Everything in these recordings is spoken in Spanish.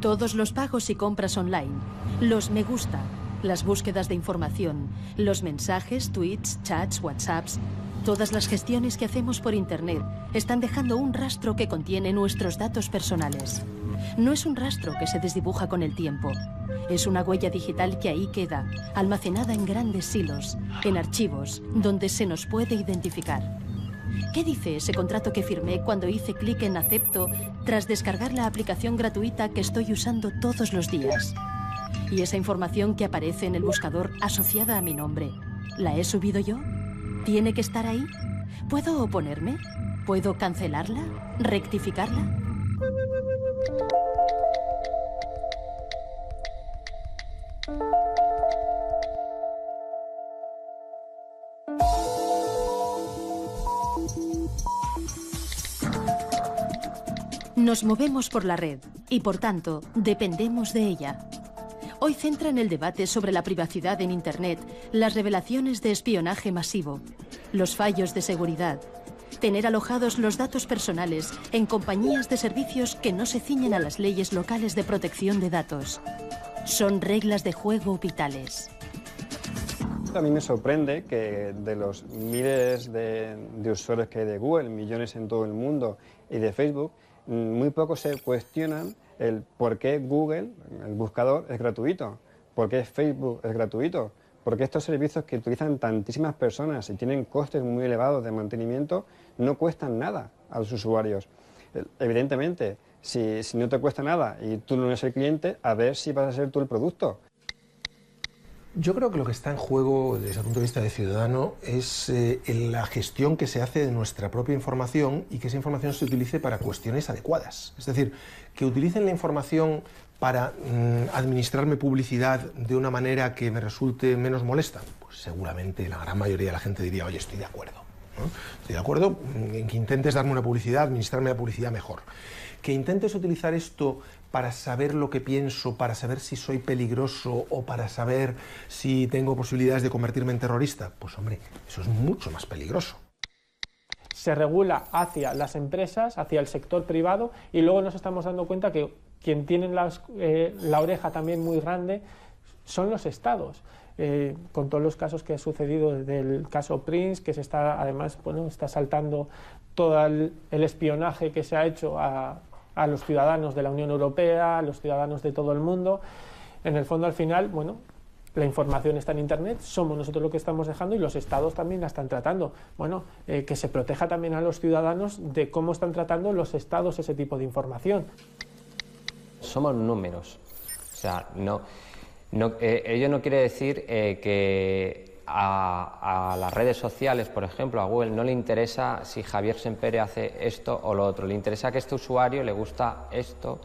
Todos los pagos y compras online, los me gusta, las búsquedas de información, los mensajes, tweets, chats, whatsapps, todas las gestiones que hacemos por internet están dejando un rastro que contiene nuestros datos personales. No es un rastro que se desdibuja con el tiempo. Es una huella digital que ahí queda, almacenada en grandes silos, en archivos, donde se nos puede identificar. ¿Qué dice ese contrato que firmé cuando hice clic en acepto tras descargar la aplicación gratuita que estoy usando todos los días? ¿Y esa información que aparece en el buscador asociada a mi nombre, la he subido yo? ¿Tiene que estar ahí? ¿Puedo oponerme? ¿Puedo cancelarla? ¿Rectificarla? Nos movemos por la red y, por tanto, dependemos de ella. Hoy centran el debate sobre la privacidad en Internet las revelaciones de espionaje masivo, los fallos de seguridad, tener alojados los datos personales en compañías de servicios que no se ciñen a las leyes locales de protección de datos. Son reglas de juego vitales. A mí me sorprende que de los miles de usuarios que hay de Google, millones en todo el mundo, y de Facebook, muy pocos se cuestionan el por qué Google, el buscador, es gratuito, por qué Facebook es gratuito, porque estos servicios que utilizan tantísimas personas y tienen costes muy elevados de mantenimiento no cuestan nada a los usuarios. Evidentemente, si no te cuesta nada y tú no eres el cliente, a ver si vas a ser tú el producto. Yo creo que lo que está en juego desde el punto de vista de ciudadano es la gestión que se hace de nuestra propia información y que esa información se utilice para cuestiones adecuadas. Es decir, que utilicen la información para administrarme publicidad de una manera que me resulte menos molesta. Pues seguramente la gran mayoría de la gente diría, oye, estoy de acuerdo, ¿no? Estoy de acuerdo en que intentes darme una publicidad, administrarme la publicidad mejor. Que intentes utilizar esto para saber lo que pienso, para saber si soy peligroso o para saber si tengo posibilidades de convertirme en terrorista, pues hombre, eso es mucho más peligroso. Se regula hacia las empresas, hacia el sector privado, y luego nos estamos dando cuenta que quien tiene la oreja también muy grande son los estados. Con todos los casos que ha sucedido desde el caso Prince, que se está, además, bueno, está saltando todo el espionaje que se ha hecho a los ciudadanos de la Unión Europea, a los ciudadanos de todo el mundo. En el fondo, al final, bueno, la información está en Internet, somos nosotros lo que estamos dejando y los estados también la están tratando. Bueno, que se proteja también a los ciudadanos de cómo están tratando los estados ese tipo de información. Somos números. O sea, ello no quiere decir que a las redes sociales, por ejemplo, a Google, no le interesa si Javier Sempere hace esto o lo otro. Le interesa que a este usuario le gusta esto,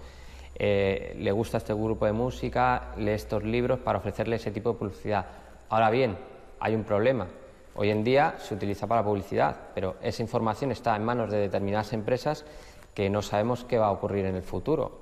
le gusta este grupo de música, lee estos libros para ofrecerle ese tipo de publicidad. Ahora bien, hay un problema. Hoy en día se utiliza para publicidad, pero esa información está en manos de determinadas empresas que no sabemos qué va a ocurrir en el futuro.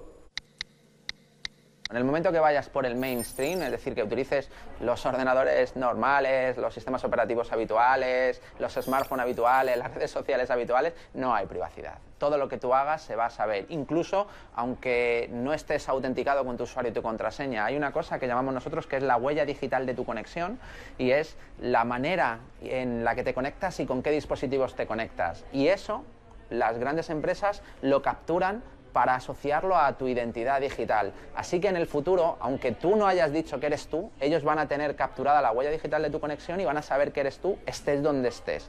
En el momento que vayas por el mainstream, es decir, que utilices los ordenadores normales, los sistemas operativos habituales, los smartphones habituales, las redes sociales habituales, no hay privacidad. Todo lo que tú hagas se va a saber, incluso aunque no estés autenticado con tu usuario y tu contraseña. Hay una cosa que llamamos nosotros que es la huella digital de tu conexión y es la manera en la que te conectas y con qué dispositivos te conectas. Y eso, las grandes empresas lo capturan para asociarlo a tu identidad digital. Así que en el futuro, aunque tú no hayas dicho que eres tú, ellos van a tener capturada la huella digital de tu conexión y van a saber que eres tú, estés donde estés.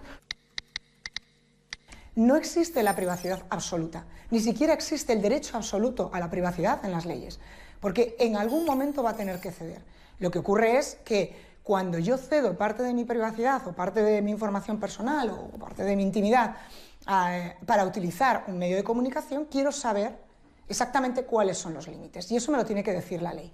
No existe la privacidad absoluta, ni siquiera existe el derecho absoluto a la privacidad en las leyes, porque en algún momento va a tener que ceder. Lo que ocurre es que cuando yo cedo parte de mi privacidad o parte de mi información personal o parte de mi intimidad para utilizar un medio de comunicación, quiero saber exactamente cuáles son los límites, y eso me lo tiene que decir la ley.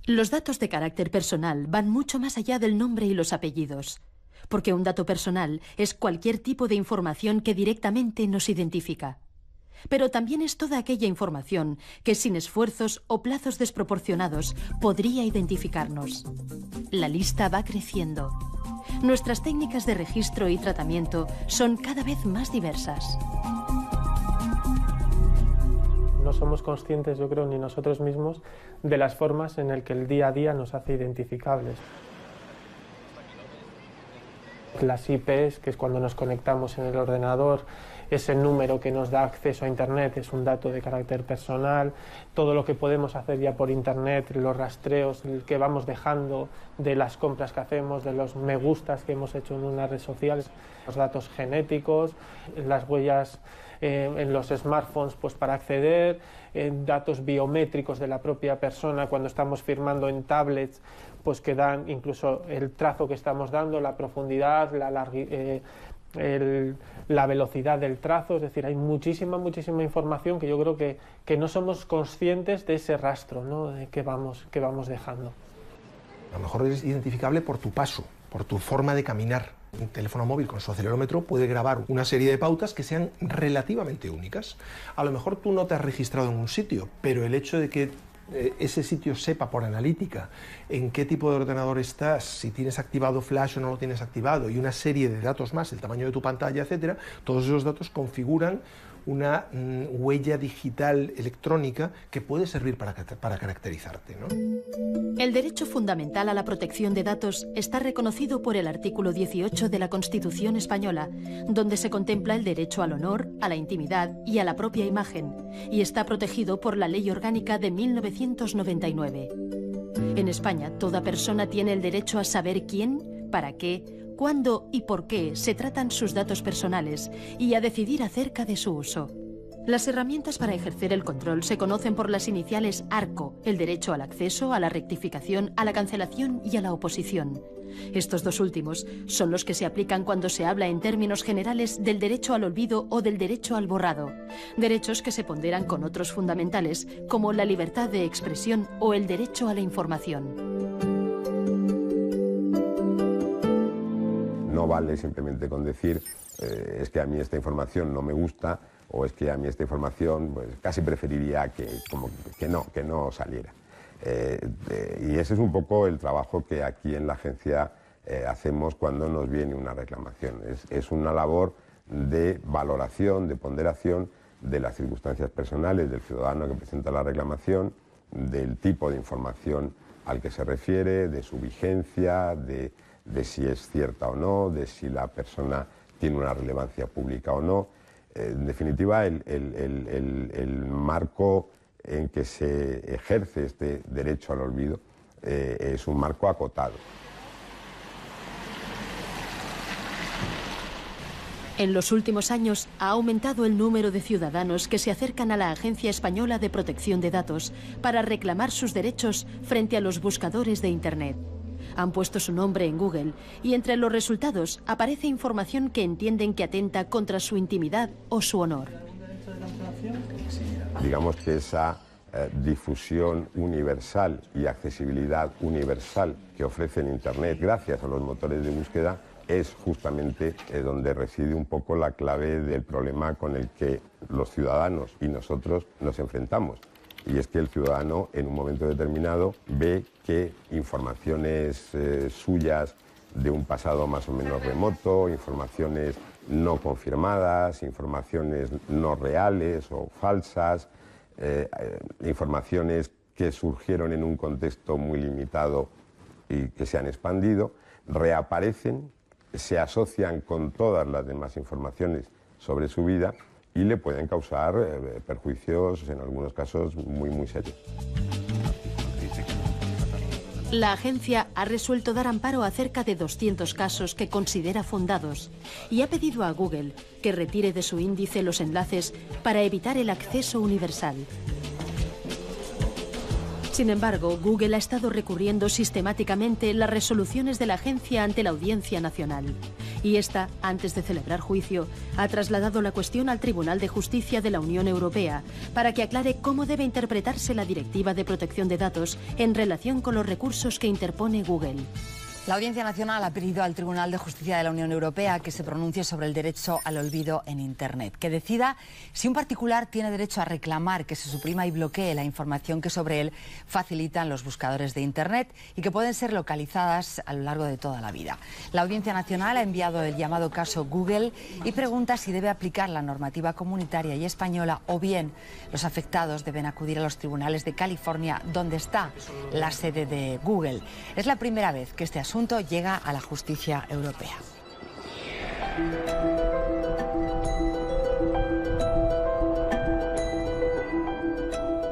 Los datos de carácter personal van mucho más allá del nombre y los apellidos, porque un dato personal es cualquier tipo de información que directamente nos identifica. Pero también es toda aquella información que sin esfuerzos o plazos desproporcionados podría identificarnos. La lista va creciendo. Nuestras técnicas de registro y tratamiento son cada vez más diversas. No somos conscientes, yo creo, ni nosotros mismos, de las formas en las que el día a día nos hace identificables. Las IPs, que es cuando nos conectamos en el ordenador, ese número que nos da acceso a Internet es un dato de carácter personal. Todo lo que podemos hacer ya por Internet, los rastreos que vamos dejando de las compras que hacemos, de los me gustas que hemos hecho en una red social, los datos genéticos, las huellas en los smartphones pues para acceder, datos biométricos de la propia persona cuando estamos firmando en tablets, pues que dan incluso el trazo que estamos dando, la profundidad, la velocidad del trazo. Es decir, hay muchísima información que yo creo que no somos conscientes de ese rastro, ¿no?, de que vamos dejando. A lo mejor es identificable por tu paso, por tu forma de caminar. Un teléfono móvil con su acelerómetro puede grabar una serie de pautas que sean relativamente únicas. A lo mejor tú no te has registrado en un sitio, pero el hecho de que ese sitio sepa por analítica en qué tipo de ordenador estás, si tienes activado Flash o no lo tienes activado, y una serie de datos más, el tamaño de tu pantalla, etcétera, todos esos datos configuran una huella digital electrónica que puede servir para caracterizarte, ¿no? El derecho fundamental a la protección de datos está reconocido por el artículo 18 de la Constitución española, donde se contempla el derecho al honor, a la intimidad y a la propia imagen, y está protegido por la Ley Orgánica de 1999. En España, toda persona tiene el derecho a saber quién, para qué, cuándo y por qué se tratan sus datos personales y a decidir acerca de su uso. Las herramientas para ejercer el control se conocen por las iniciales ARCO, el derecho al acceso, a la rectificación, a la cancelación y a la oposición. Estos dos últimos son los que se aplican cuando se habla en términos generales del derecho al olvido o del derecho al borrado, derechos que se ponderan con otros fundamentales como la libertad de expresión o el derecho a la información. No vale simplemente con decir es que a mí esta información no me gusta, o es que a mí esta información pues, casi preferiría que no saliera. Y ese es un poco el trabajo que aquí en la agencia hacemos cuando nos viene una reclamación. Es una labor de valoración, de ponderación de las circunstancias personales del ciudadano que presenta la reclamación, del tipo de información al que se refiere, de su vigencia, de si es cierta o no, de si la persona tiene una relevancia pública o no. En definitiva, el marco en que se ejerce este derecho al olvido es un marco acotado. En los últimos años ha aumentado el número de ciudadanos que se acercan a la Agencia Española de Protección de Datos para reclamar sus derechos frente a los buscadores de Internet. Han puesto su nombre en Google y entre los resultados aparece información que entienden que atenta contra su intimidad o su honor. Digamos que esa difusión universal y accesibilidad universal que ofrece el Internet gracias a los motores de búsqueda es justamente donde reside un poco la clave del problema con el que los ciudadanos y nosotros nos enfrentamos. Y es que el ciudadano en un momento determinado ve que informaciones suyas de un pasado más o menos remoto, informaciones no confirmadas, informaciones no reales o falsas, informaciones que surgieron en un contexto muy limitado y que se han expandido, reaparecen, se asocian con todas las demás informaciones sobre su vida y le pueden causar perjuicios, en algunos casos, muy serios. La agencia ha resuelto dar amparo a cerca de 200 casos que considera fundados y ha pedido a Google que retire de su índice los enlaces para evitar el acceso universal. Sin embargo, Google ha estado recurriendo sistemáticamente las resoluciones de la agencia ante la Audiencia Nacional. Y esta, antes de celebrar juicio, ha trasladado la cuestión al Tribunal de Justicia de la Unión Europea para que aclare cómo debe interpretarse la Directiva de Protección de Datos en relación con los recursos que interpone Google. La Audiencia Nacional ha pedido al Tribunal de Justicia de la Unión Europea que se pronuncie sobre el derecho al olvido en Internet, que decida si un particular tiene derecho a reclamar que se suprima y bloquee la información que sobre él facilitan los buscadores de Internet y que pueden ser localizadas a lo largo de toda la vida. La Audiencia Nacional ha enviado el llamado caso Google y pregunta si debe aplicar la normativa comunitaria y española o bien los afectados deben acudir a los tribunales de California, donde está la sede de Google. Es la primera vez que este asunto llega a la justicia europea.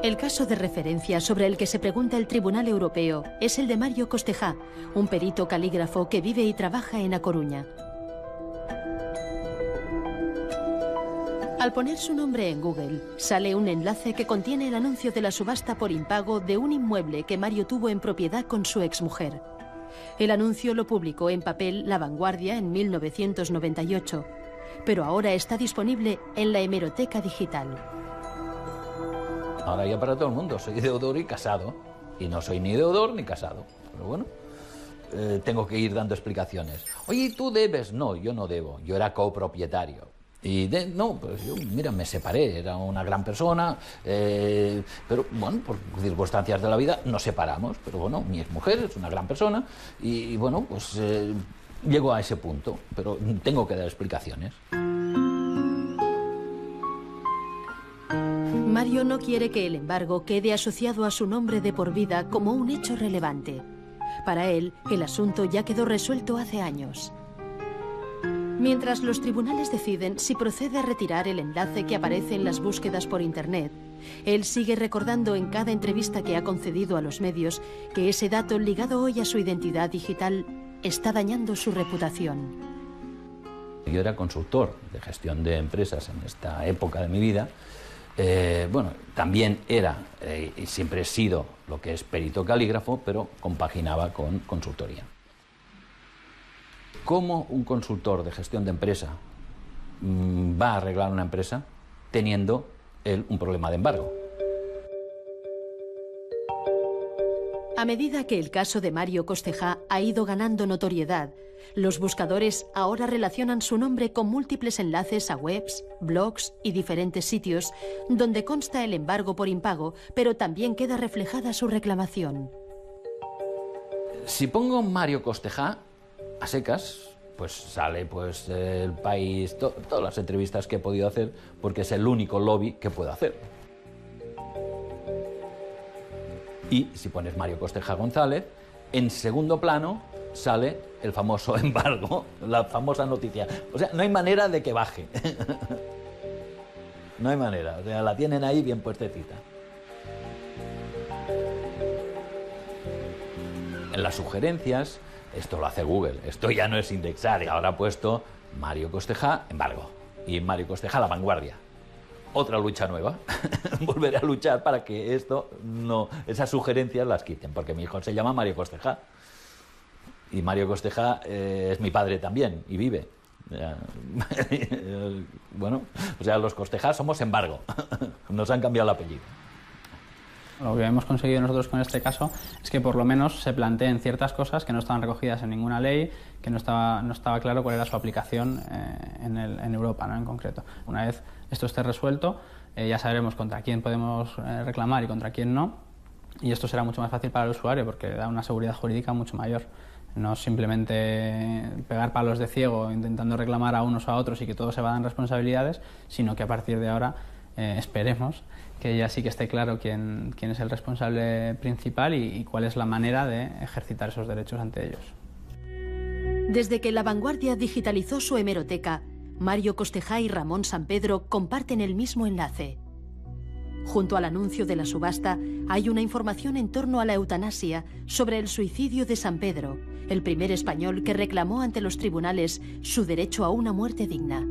El caso de referencia sobre el que se pregunta el Tribunal Europeo es el de Mario Costejá, un perito calígrafo que vive y trabaja en A Coruña. Al poner su nombre en Google, sale un enlace que contiene el anuncio de la subasta por impago de un inmueble que Mario tuvo en propiedad con su exmujer. El anuncio lo publicó en papel La Vanguardia en 1998, pero ahora está disponible en la hemeroteca digital. Ahora ya para todo el mundo, soy deudor y casado, y no soy ni deudor ni casado, pero bueno, tengo que ir dando explicaciones. Oye, ¿tú debes? No, yo no debo, yo era copropietario. Y no, pues yo, mira, me separé, era una gran persona, pero bueno, por circunstancias de la vida nos separamos, pero bueno, mi exmujer es una gran persona y bueno, pues llego a ese punto, pero tengo que dar explicaciones. Mario no quiere que el embargo quede asociado a su nombre de por vida como un hecho relevante. Para él, el asunto ya quedó resuelto hace años. Mientras los tribunales deciden si procede a retirar el enlace que aparece en las búsquedas por Internet, él sigue recordando en cada entrevista que ha concedido a los medios que ese dato ligado hoy a su identidad digital está dañando su reputación. Yo era consultor de gestión de empresas en esta época de mi vida. Bueno, también era y siempre he sido lo que es perito calígrafo, pero compaginaba con consultoría. ¿Cómo un consultor de gestión de empresa va a arreglar una empresa teniendo él un problema de embargo? A medida que el caso de Mario Costejá ha ido ganando notoriedad, los buscadores ahora relacionan su nombre con múltiples enlaces a webs, blogs y diferentes sitios donde consta el embargo por impago, pero también queda reflejada su reclamación. Si pongo Mario Costejá a secas, pues sale pues El País, todas las entrevistas que he podido hacer, porque es el único lobby que puedo hacer. Y si pones Mario Costejá González, en segundo plano sale el famoso embargo, la famosa noticia. O sea, no hay manera de que baje. No hay manera, o sea, la tienen ahí bien puestecita. En las sugerencias, esto lo hace Google, esto ya no es indexar, ahora ha puesto Mario Costejá, embargo, y Mario Costejá, La Vanguardia. Otra lucha nueva, volveré a luchar para que esto no, esas sugerencias las quiten, porque mi hijo se llama Mario Costejá, y Mario Costejá es mi padre también, y vive. Bueno, o sea, los Costejá somos embargo, nos han cambiado el apellido. Lo que hemos conseguido nosotros con este caso es que por lo menos se planteen ciertas cosas que no estaban recogidas en ninguna ley, que no estaba claro cuál era su aplicación en Europa, ¿no? En concreto. Una vez esto esté resuelto, ya sabremos contra quién podemos reclamar y contra quién no, y esto será mucho más fácil para el usuario porque da una seguridad jurídica mucho mayor. No simplemente pegar palos de ciego intentando reclamar a unos o a otros y que todos se vayan responsabilidades, sino que a partir de ahora esperemos que ya sí que esté claro quién es el responsable principal y cuál es la manera de ejercitar esos derechos ante ellos. Desde que La Vanguardia digitalizó su hemeroteca, Mario Costejá y Ramón Sampedro comparten el mismo enlace. Junto al anuncio de la subasta hay una información en torno a la eutanasia sobre el suicidio de Sampedro, el primer español que reclamó ante los tribunales su derecho a una muerte digna.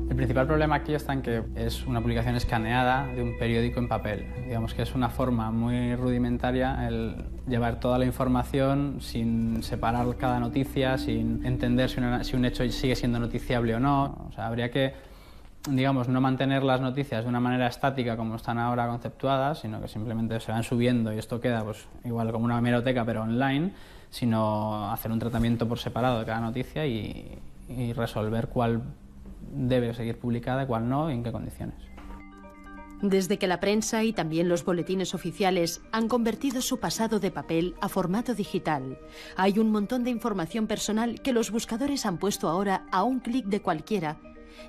El principal problema aquí está en que es una publicación escaneada de un periódico en papel. Digamos que es una forma muy rudimentaria el llevar toda la información sin separar cada noticia, sin entender si un hecho sigue siendo noticiable o no. O sea, habría que, digamos, no mantener las noticias de una manera estática como están ahora conceptuadas, sino que simplemente se van subiendo y esto queda pues igual como una hemeroteca pero online, sino hacer un tratamiento por separado de cada noticia y resolver cuál debe seguir publicada, cuál no y en qué condiciones. Desde que la prensa y también los boletines oficiales han convertido su pasado de papel a formato digital, hay un montón de información personal que los buscadores han puesto ahora a un clic de cualquiera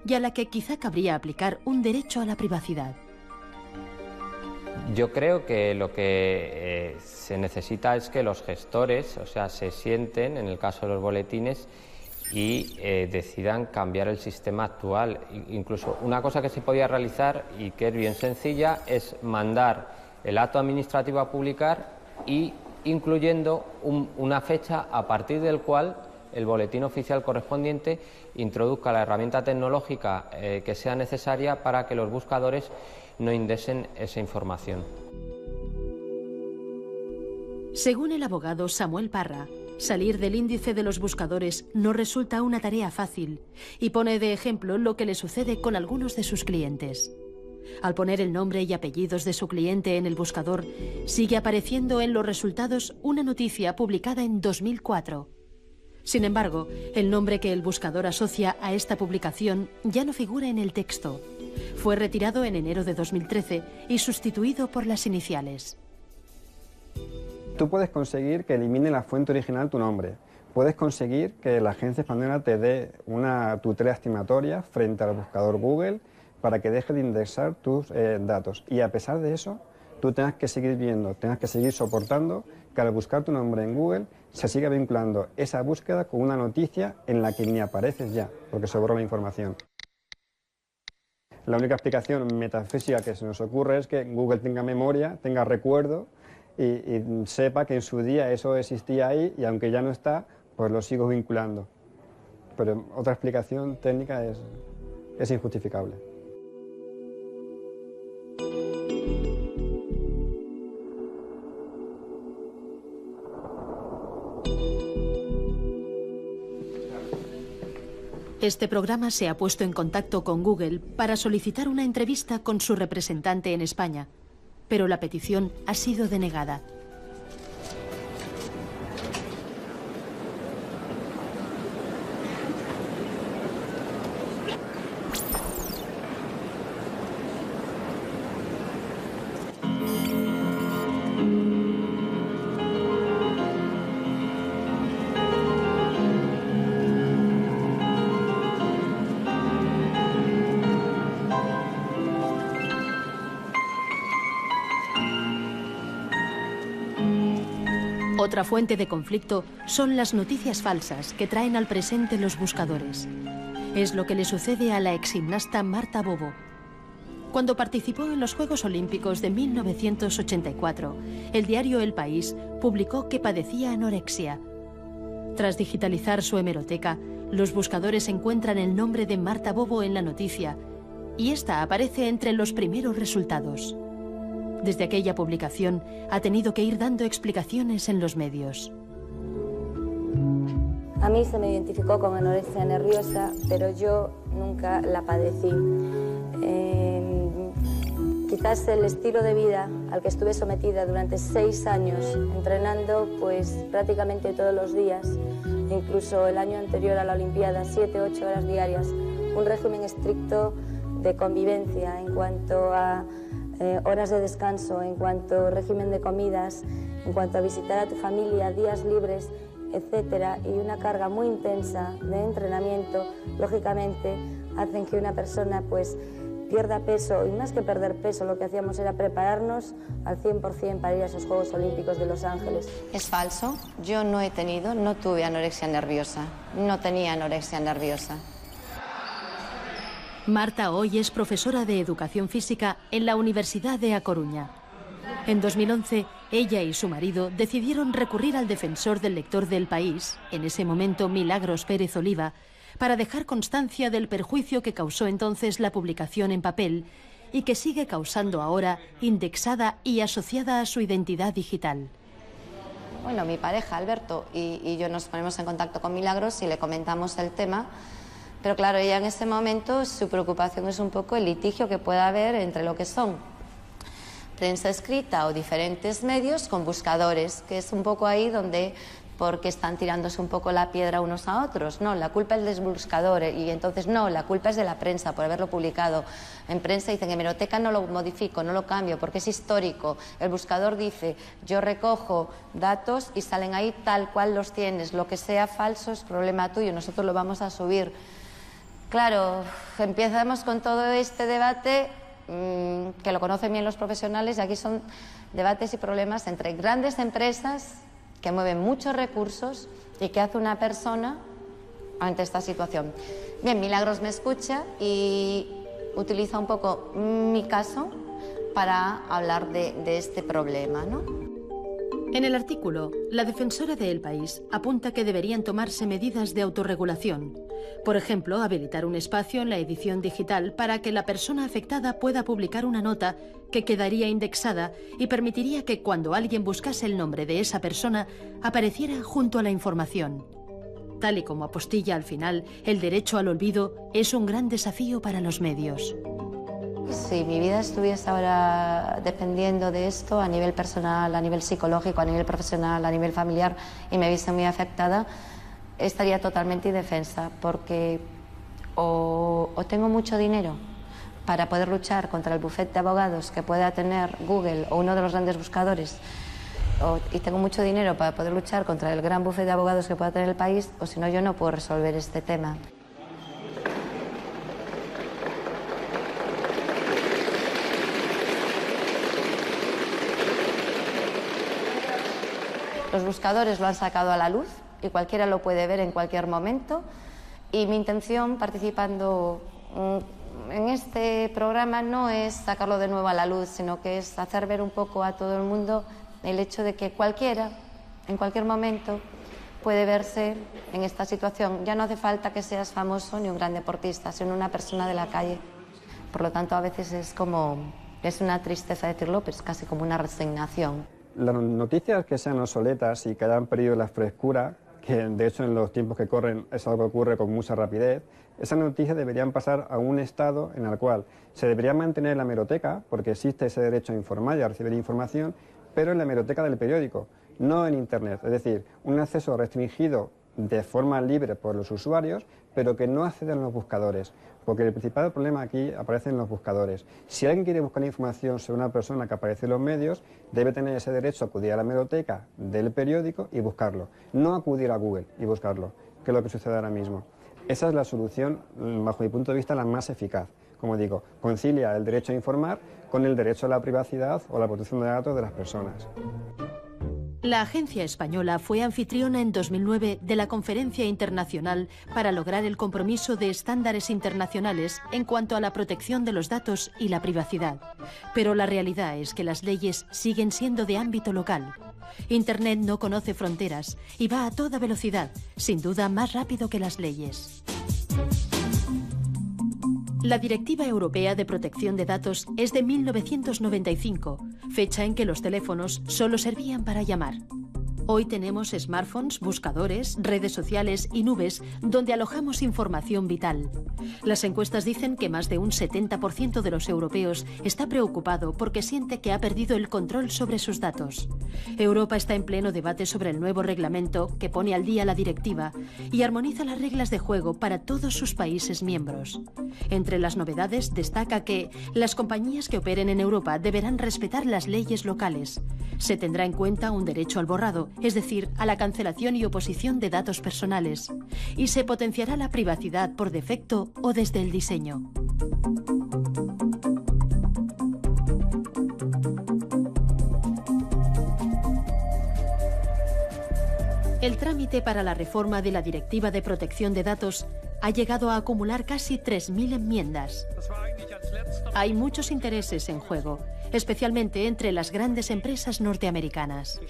y a la que quizá cabría aplicar un derecho a la privacidad. Yo creo que lo que se necesita es que los gestores, o sea, se sienten, en el caso de los boletines, y decidan cambiar el sistema actual. Incluso una cosa que se podía realizar y que es bien sencilla es mandar el acto administrativo a publicar y incluyendo una fecha a partir del cual el boletín oficial correspondiente introduzca la herramienta tecnológica que sea necesaria para que los buscadores no indexen esa información. Según el abogado Samuel Parra, salir del índice de los buscadores no resulta una tarea fácil y pone de ejemplo lo que le sucede con algunos de sus clientes. Al poner el nombre y apellidos de su cliente en el buscador, sigue apareciendo en los resultados una noticia publicada en 2004. Sin embargo, el nombre que el buscador asocia a esta publicación ya no figura en el texto. Fue retirado en enero de 2013 y sustituido por las iniciales. Tú puedes conseguir que elimine la fuente original tu nombre. Puedes conseguir que la agencia española te dé una tutela estimatoria frente al buscador Google para que deje de indexar tus datos. Y a pesar de eso, tú tengas que seguir viendo, tengas que seguir soportando que al buscar tu nombre en Google se siga vinculando esa búsqueda con una noticia en la que ni apareces ya, porque se borra la información. La única explicación metafísica que se nos ocurre es que Google tenga memoria, tenga recuerdo y sepa que en su día eso existía ahí y aunque ya no está, pues lo sigo vinculando. Pero otra explicación técnica es injustificable. Este programa se ha puesto en contacto con Google para solicitar una entrevista con su representante en España, pero la petición ha sido denegada. Otra fuente de conflicto son las noticias falsas que traen al presente los buscadores. Es lo que le sucede a la exgimnasta Marta Bobo. Cuando participó en los Juegos Olímpicos de 1984, el diario El País publicó que padecía anorexia. Tras digitalizar su hemeroteca, los buscadores encuentran el nombre de Marta Bobo en la noticia y esta aparece entre los primeros resultados. Desde aquella publicación ha tenido que ir dando explicaciones en los medios. A mí se me identificó con anorexia nerviosa, pero yo nunca la padecí. Quizás el estilo de vida al que estuve sometida durante 6 años, entrenando pues prácticamente todos los días, incluso el año anterior a la Olimpiada, 7-8 horas diarias, un régimen estricto de convivencia en cuanto a horas de descanso, en cuanto a régimen de comidas, en cuanto a visitar a tu familia, días libres, etcétera, y una carga muy intensa de entrenamiento, lógicamente hacen que una persona pues pierda peso, y más que perder peso, lo que hacíamos era prepararnos al 100% para ir a esos Juegos Olímpicos de Los Ángeles. Es falso, yo no tuve anorexia nerviosa, no tenía anorexia nerviosa. Marta hoy es profesora de Educación Física en la Universidad de A Coruña. En 2011, ella y su marido decidieron recurrir al defensor del lector del País, en ese momento Milagros Pérez Oliva, para dejar constancia del perjuicio que causó entonces la publicación en papel y que sigue causando ahora, indexada y asociada a su identidad digital. Bueno, mi pareja, Alberto, y yo nos ponemos en contacto con Milagros y le comentamos el tema. Pero claro, ella en este momento su preocupación es un poco el litigio que pueda haber entre lo que son prensa escrita o diferentes medios con buscadores, que es un poco ahí donde porque están tirándose un poco la piedra unos a otros. No, la culpa es del buscador y entonces no, la culpa es de la prensa por haberlo publicado. En prensa dicen, en hemeroteca no lo modifico, no lo cambio porque es histórico. El buscador dice, yo recojo datos y salen ahí tal cual los tienes. Lo que sea falso es problema tuyo, nosotros lo vamos a subir. Claro, empezamos con todo este debate que lo conocen bien los profesionales y aquí son debates y problemas entre grandes empresas que mueven muchos recursos y qué hace una persona ante esta situación. Bien, Milagros me escucha y utiliza un poco mi caso para hablar de este problema, ¿no? En el artículo, la defensora de El País apunta que deberían tomarse medidas de autorregulación. Por ejemplo, habilitar un espacio en la edición digital para que la persona afectada pueda publicar una nota que quedaría indexada y permitiría que cuando alguien buscase el nombre de esa persona apareciera junto a la información. Tal y como apostilla al final, el derecho al olvido es un gran desafío para los medios. Si mi vida estuviese ahora dependiendo de esto a nivel personal, a nivel psicológico, a nivel profesional, a nivel familiar y me viese muy afectada, estaría totalmente indefensa porque o tengo mucho dinero para poder luchar contra el bufete de abogados que pueda tener Google o uno de los grandes buscadores y tengo mucho dinero para poder luchar contra el gran bufete de abogados que pueda tener el país, o si no, yo no puedo resolver este tema. Los buscadores lo han sacado a la luz y cualquiera lo puede ver en cualquier momento. Y mi intención participando en este programa no es sacarlo de nuevo a la luz, sino que es hacer ver un poco a todo el mundo el hecho de que cualquiera, en cualquier momento, puede verse en esta situación. Ya no hace falta que seas famoso ni un gran deportista, sino una persona de la calle. Por lo tanto, a veces es una tristeza decirlo, pero es casi como una resignación. Las noticias que sean obsoletas y que hayan perdido la frescura, que de hecho en los tiempos que corren es algo que ocurre con mucha rapidez, esas noticias deberían pasar a un estado en el cual se debería mantener la hemeroteca, porque existe ese derecho a informar y a recibir información, pero en la hemeroteca del periódico, no en Internet. Es decir, un acceso restringido de forma libre por los usuarios, pero que no acceden los buscadores, porque el principal problema aquí aparece en los buscadores. Si alguien quiere buscar información sobre una persona que aparece en los medios, debe tener ese derecho a acudir a la hemeroteca del periódico y buscarlo, no acudir a Google y buscarlo, que es lo que sucede ahora mismo. Esa es la solución, bajo mi punto de vista, la más eficaz. Como digo, concilia el derecho a informar con el derecho a la privacidad o la protección de datos de las personas. La agencia española fue anfitriona en 2009 de la Conferencia Internacional para lograr el compromiso de estándares internacionales en cuanto a la protección de los datos y la privacidad. Pero la realidad es que las leyes siguen siendo de ámbito local. Internet no conoce fronteras y va a toda velocidad, sin duda más rápido que las leyes. La Directiva Europea de Protección de Datos es de 1995, fecha en que los teléfonos solo servían para llamar. Hoy tenemos smartphones, buscadores, redes sociales y nubes donde alojamos información vital. Las encuestas dicen que más de un 70% de los europeos está preocupado porque siente que ha perdido el control sobre sus datos. Europa está en pleno debate sobre el nuevo reglamento que pone al día la directiva y armoniza las reglas de juego para todos sus países miembros. Entre las novedades destaca que las compañías que operen en Europa deberán respetar las leyes locales. Se tendrá en cuenta un derecho al borrado, es decir, a la cancelación y oposición de datos personales, y se potenciará la privacidad por defecto o desde el diseño. El trámite para la reforma de la Directiva de Protección de Datos ha llegado a acumular casi 3.000 enmiendas. Hay muchos intereses en juego, especialmente entre las grandes empresas norteamericanas.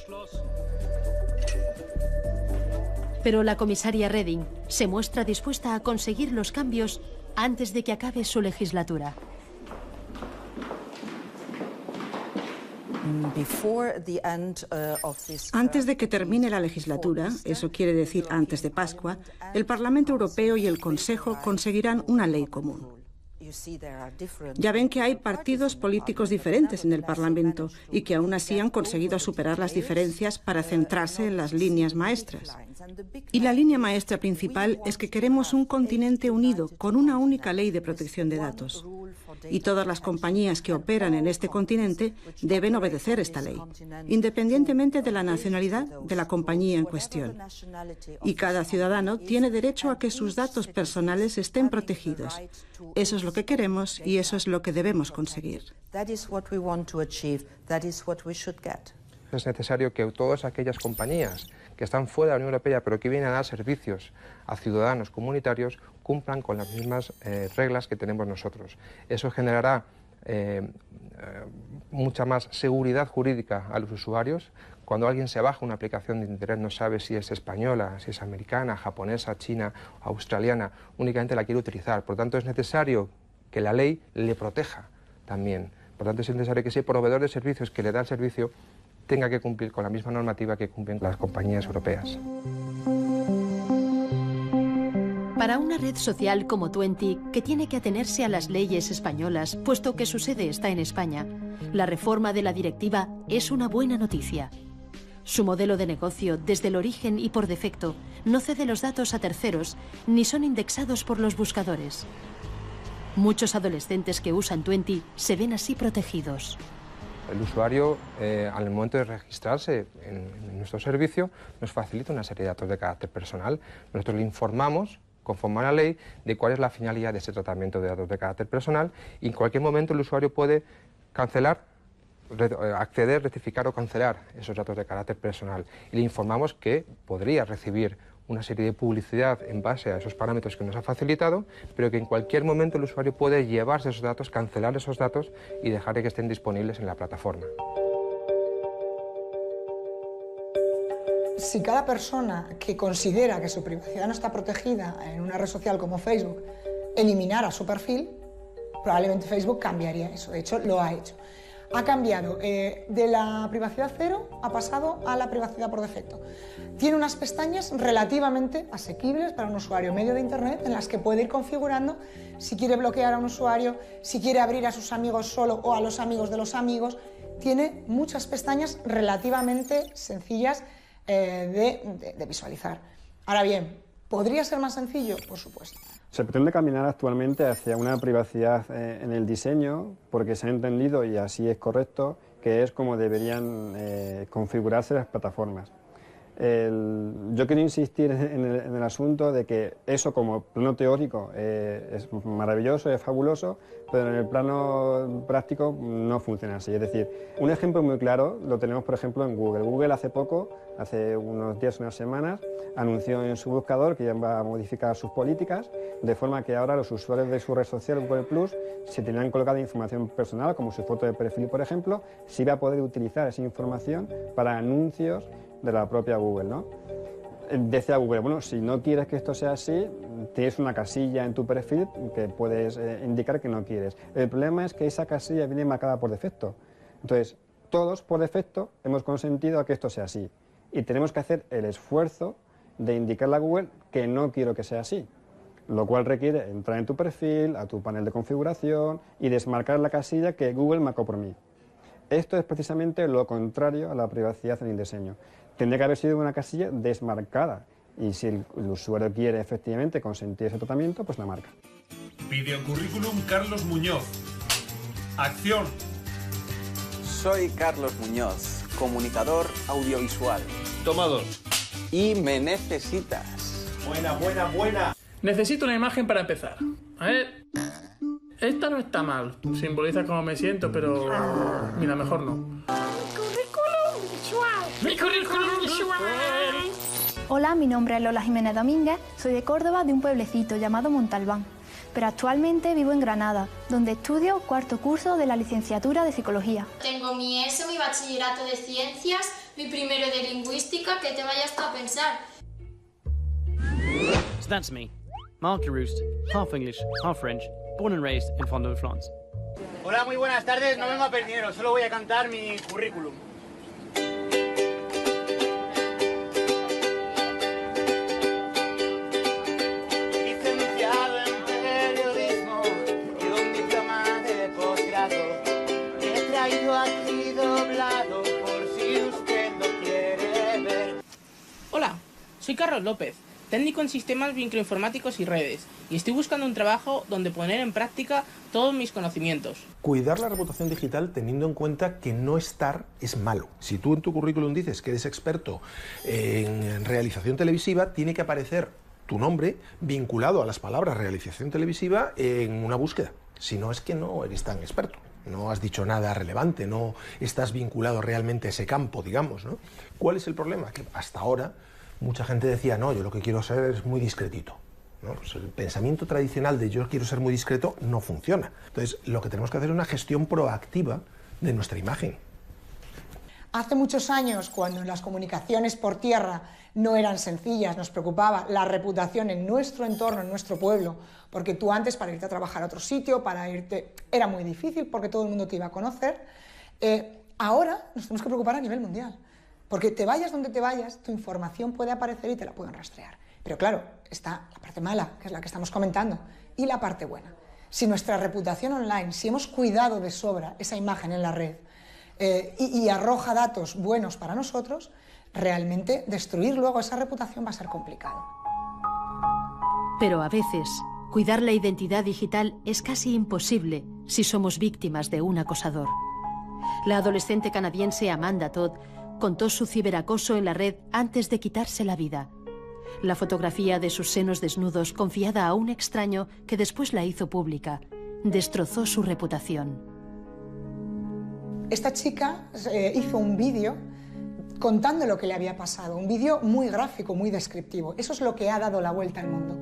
Pero la comisaria Reding se muestra dispuesta a conseguir los cambios antes de que acabe su legislatura. Antes de que termine la legislatura, eso quiere decir antes de Pascua, el Parlamento Europeo y el Consejo conseguirán una ley común. Ya ven que hay partidos políticos diferentes en el Parlamento y que aún así han conseguido superar las diferencias para centrarse en las líneas maestras. Y la línea maestra principal es que queremos un continente unido con una única ley de protección de datos. Y todas las compañías que operan en este continente deben obedecer esta ley, independientemente de la nacionalidad de la compañía en cuestión. Y cada ciudadano tiene derecho a que sus datos personales estén protegidos. Eso es lo que queremos y eso es lo que debemos conseguir. Es necesario que todas aquellas compañías que están fuera de la Unión Europea pero que vienen a dar servicios a ciudadanos comunitarios cumplan con las mismas reglas que tenemos nosotros. Eso generará mucha más seguridad jurídica a los usuarios. Cuando alguien se baja una aplicación de Internet no sabe si es española, si es americana, japonesa, china, australiana, únicamente la quiere utilizar. Por lo tanto, es necesario que la ley le proteja también. Por lo tanto, es necesario que ese proveedor de servicios que le da el servicio tenga que cumplir con la misma normativa que cumplen las compañías europeas. Para una red social como Twenty, que tiene que atenerse a las leyes españolas, puesto que su sede está en España, la reforma de la directiva es una buena noticia. Su modelo de negocio, desde el origen y por defecto, no cede los datos a terceros, ni son indexados por los buscadores. Muchos adolescentes que usan Twenty se ven así protegidos. El usuario, al momento de registrarse en nuestro servicio, nos facilita una serie de datos de carácter personal. Nosotros le informamos, conforme a la ley, de cuál es la finalidad de ese tratamiento de datos de carácter personal y en cualquier momento el usuario puede cancelar, acceder, rectificar o cancelar esos datos de carácter personal. Y le informamos que podría recibir una serie de publicidad en base a esos parámetros que nos ha facilitado, pero que en cualquier momento el usuario puede llevarse esos datos, cancelar esos datos y dejar de que estén disponibles en la plataforma. Si cada persona que considera que su privacidad no está protegida en una red social como Facebook eliminara su perfil, probablemente Facebook cambiaría eso. De hecho, lo ha hecho. Ha cambiado de la privacidad cero, ha pasado a la privacidad por defecto. Tiene unas pestañas relativamente asequibles para un usuario medio de Internet en las que puede ir configurando si quiere bloquear a un usuario, si quiere abrir a sus amigos solo o a los amigos de los amigos. Tiene muchas pestañas relativamente sencillas de visualizar. Ahora bien, ¿podría ser más sencillo? Por supuesto. Se pretende caminar actualmente hacia una privacidad en el diseño porque se ha entendido, y así es correcto, que es como deberían configurarse las plataformas. Yo quiero insistir en el asunto de que eso como plano teórico es maravilloso, es fabuloso, pero en el plano práctico no funciona así. Es decir, un ejemplo muy claro lo tenemos, por ejemplo, en Google. Google hace unos días, unas semanas, anunció en su buscador que iba a modificar sus políticas, de forma que ahora los usuarios de su red social Google Plus, si tenían colocada información personal, como su foto de perfil, por ejemplo, se iba a poder utilizar esa información para anuncios de la propia Google, ¿no? Decía Google, bueno, si no quieres que esto sea así, tienes una casilla en tu perfil que puedes indicar que no quieres. El problema es que esa casilla viene marcada por defecto. Entonces, todos por defecto hemos consentido a que esto sea así. Y tenemos que hacer el esfuerzo de indicarle a Google que no quiero que sea así. Lo cual requiere entrar en tu perfil, a tu panel de configuración y desmarcar la casilla que Google marcó por mí. Esto es precisamente lo contrario a la privacidad en el diseño. Tendría que haber sido una casilla desmarcada y si el usuario quiere efectivamente consentir ese tratamiento, pues la marca. Videocurrículum Carlos Muñoz. Acción. Soy Carlos Muñoz, comunicador audiovisual. Toma 2. Y me necesitas. Buena. Necesito una imagen para empezar. A ver. Esta no está mal. Simboliza cómo me siento, pero... Mira, mejor no. Mi currículum visual. Hola, mi nombre es Lola Jiménez Domínguez. Soy de Córdoba, de un pueblecito llamado Montalbán. Pero actualmente vivo en Granada, donde estudio cuarto curso de la licenciatura de Psicología. Tengo mi ESO, mi bachillerato de Ciencias, mi primero de Lingüística, que te vayas tú a pensar. So that's me, Mark Roost, half English, half French, born and raised in Fond-de-France. Hola, muy buenas tardes. No vengo a perdiros, solo voy a cantar mi currículum. Licenciado en periodismo, y tengo aquí doblado por si usted lo quiere ver. Hola, soy Carlos López, técnico en sistemas microinformáticos y redes, y estoy buscando un trabajo donde poner en práctica todos mis conocimientos. Cuidar la reputación digital teniendo en cuenta que no estar es malo. Si tú en tu currículum dices que eres experto en realización televisiva, tiene que aparecer tu nombre vinculado a las palabras realización televisiva en una búsqueda. Si no, es que no eres tan experto. No has dicho nada relevante, no estás vinculado realmente a ese campo, digamos, ¿no? ¿Cuál es el problema? Que hasta ahora mucha gente decía, no, yo lo que quiero ser es muy discretito, ¿no? Pues el pensamiento tradicional de yo quiero ser muy discreto no funciona. Entonces, lo que tenemos que hacer es una gestión proactiva de nuestra imagen. Hace muchos años, cuando las comunicaciones por tierra no eran sencillas, nos preocupaba la reputación en nuestro entorno, en nuestro pueblo, porque tú antes para irte a trabajar a otro sitio, para irte, era muy difícil porque todo el mundo te iba a conocer. Ahora nos tenemos que preocupar a nivel mundial, porque te vayas donde te vayas, tu información puede aparecer y te la pueden rastrear. Pero claro, está la parte mala, que es la que estamos comentando, y la parte buena. Si nuestra reputación online, si hemos cuidado de sobra esa imagen en la red, y arroja datos buenos para nosotros, realmente destruir luego esa reputación va a ser complicado. Pero a veces, cuidar la identidad digital es casi imposible si somos víctimas de un acosador. La adolescente canadiense Amanda Todd contó su ciberacoso en la red antes de quitarse la vida. La fotografía de sus senos desnudos confiada a un extraño que después la hizo pública destrozó su reputación. Esta chica hizo un vídeo contando lo que le había pasado, un vídeo muy gráfico, muy descriptivo. Eso es lo que ha dado la vuelta al mundo.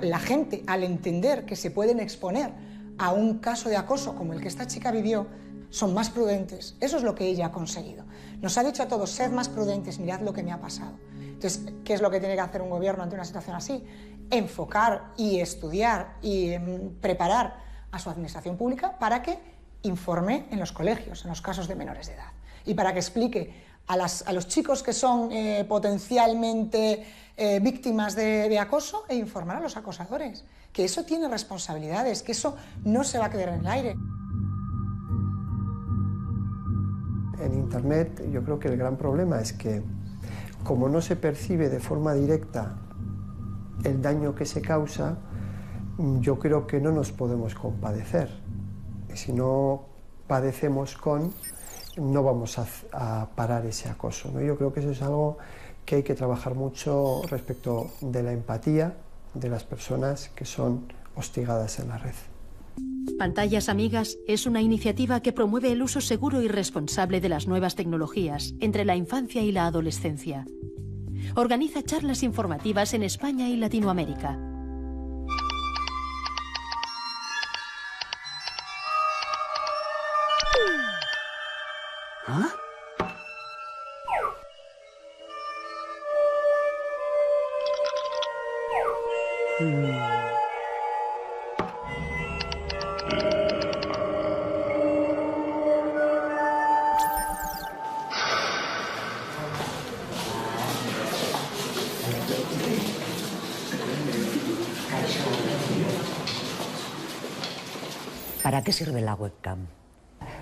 La gente, al entender que se pueden exponer a un caso de acoso como el que esta chica vivió, son más prudentes. Eso es lo que ella ha conseguido. Nos ha dicho a todos, sed más prudentes, mirad lo que me ha pasado. Entonces, ¿qué es lo que tiene que hacer un gobierno ante una situación así? Enfocar y estudiar y preparar a su administración pública para que informe en los colegios, en los casos de menores de edad, y para que explique a los chicos que son potencialmente víctimas de acoso e informar a los acosadores, que eso tiene responsabilidades, que eso no se va a quedar en el aire. En Internet yo creo que el gran problema es que como no se percibe de forma directa el daño que se causa, yo creo que no nos podemos compadecer. Si no padecemos no vamos a parar ese acoso, ¿no? Yo creo que eso es algo que hay que trabajar mucho respecto de la empatía de las personas que son hostigadas en la red. Pantallas Amigas es una iniciativa que promueve el uso seguro y responsable de las nuevas tecnologías entre la infancia y la adolescencia. Organiza charlas informativas en España y Latinoamérica. ¿Ah? ¿Para qué sirve la webcam?